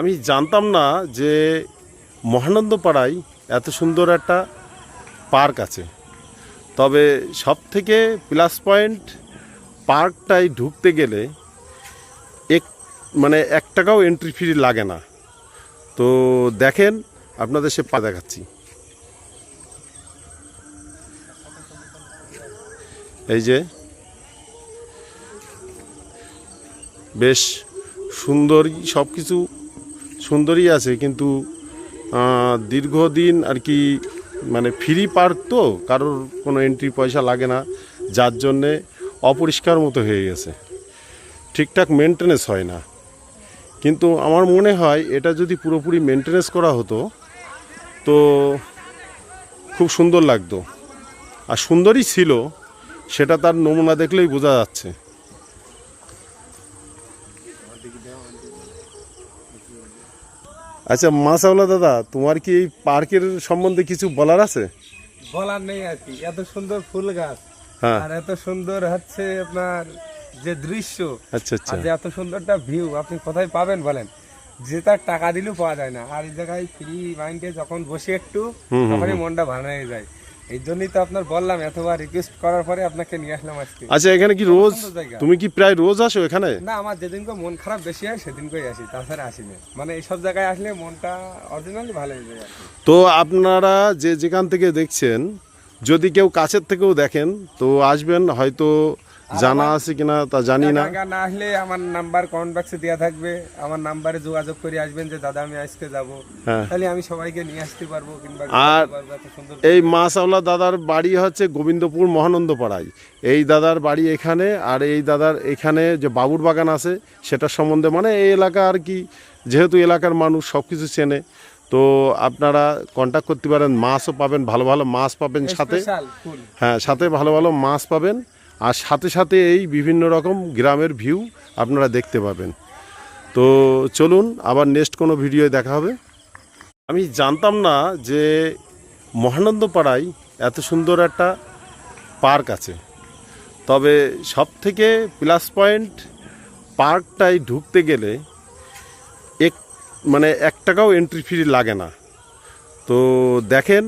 আমি জানতাম না যে মহানন্দপাড়ায় এত সুন্দর একটা পার্ক আছে। তবে সবথেকে প্লাস পয়েন্ট পার্কটায় ঢুকতে গেলে এক মানে 1 টাকাও এন্ট্রি ফি লাগে না। তো দেখেন আপনাদের সে পা দেখাচ্ছি। এই যে বেশ সুন্দরই সব কিছু সুন্দরই আছে, কিন্তু দীর্ঘদিন আর কি মানে ফ্রি পার্ক তো, কারোর কোনো এন্ট্রি পয়সা লাগে না, যার জন্যে অপরিষ্কার মতো হয়ে গেছে, ঠিকঠাক মেনটেনেন্স হয় না। কিন্তু আমার মনে হয় এটা যদি পুরোপুরি মেনটেনেন্স করা হতো তো খুব সুন্দর লাগতো, আর সুন্দরই ছিল, সেটা তার নমুনা দেখলেই বোঝা যাচ্ছে। আচ্ছা মাশাআল্লাহ দাদা, তোমার কি এই পার্কের সম্বন্ধে কিছু বলার আছে? বলার নেই আর কি, এত সুন্দর ফুল গাছ, হ্যাঁ, আর এত সুন্দর হচ্ছে আপনার যে দৃশ্য, আচ্ছা আচ্ছা, আর যে এত সুন্দরটা ভিউ আপনি কোথায় পাবেন বলেন? যে তার টাকা দিলেও পাওয়া যায় না। আর এই জায়গায় ফ্রি মাইন্ডে যখন বসে একটু তখনই মনটা ভালো হয়ে যায়। এই জন্যই তো আপনার বললাম, এতবার রিকোয়েস্ট করার পরে আপনাকে নিয়ে আসলাম আজকে। আচ্ছা এখানে কি রোজ, সুন্দর জায়গা। তুমি কি প্রায় রোজ আসো এখানে? না, আমার যেদিনকে মন খারাপ বেশি হয় সেদিনকেই আসি, তাছাড়া আসি না। মানে এইসব জায়গায় আসলে মনটা অরিজিনালি ভালো হয়ে যায় আর কি। তো আপনারা যে যেখান থেকে দেখছেন, যদি কেউ কাছের থেকেও দেখেন তো আসবেন, হয়তো জানা আছে কিনা তা জানি না। জায়গা না আসলে আমার নাম্বার কমেন্ট বক্সে দেওয়া থাকবে, আমার নাম্বারে যোগাযোগ করে আসবেন যে দাদা আমি আজকে যাব, হ্যাঁ, তাহলে আমি সবাইকে নিয়ে আসতে পারবো, কিংবা আর ঘুরাতে পারবো। এত সুন্দর এই মাশাআল্লাহ দাদার বাড়ি হচ্ছে গোবিন্দপুর মহানন্দপাড়ায়। এই দাদার বাড়ি এখানে, আর এই দাদার এখানে যে বাবুর বাগান আছে সেটার সম্বন্ধে, মানে এই এলাকা আর কি, যেহেতু এলাকার মানুষ সব কিছু চেনে, তো আপনারা কন্ট্যাক্ট করতে পারেন। মাছও পাবেন, ভালো ভালো মাছ পাবেন সাথে, স্পেশাল ফুল। হ্যাঁ সাথে ভালো ভালো মাছ পাবেন, আর সাথে সাথে এই বিভিন্ন রকম গ্রামের ভিউ আপনারা দেখতে পাবেন। তো চলুন আবার নেক্সট কোনো ভিডিও দেখা হবে। আমি জানতাম না যে মহানন্দপাড়ায় এত সুন্দর একটা পার্ক আছে। তবে সবথেকে প্লাস পয়েন্ট পার্কটায় ঢুকতে গেলে এক 1 টাকাও এন্ট্রি ফি লাগে না। তো দেখেন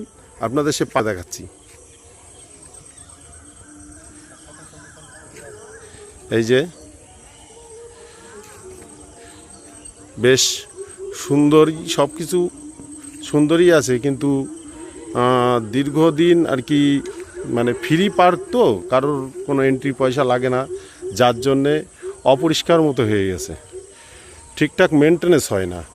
আপনাদের সে পা দেখাচ্ছি। এই যে বেশ সুন্দরই সব কিছু সুন্দরই আছে, কিন্তু দীর্ঘদিন আর কি মানে ফ্রি পার্ক তো, কারোর কোনো এন্ট্রি পয়সা লাগে না, যার জন্যে অপরিষ্কার মতো হয়ে গেছে, ঠিকঠাক মেনটেনেন্স হয় না।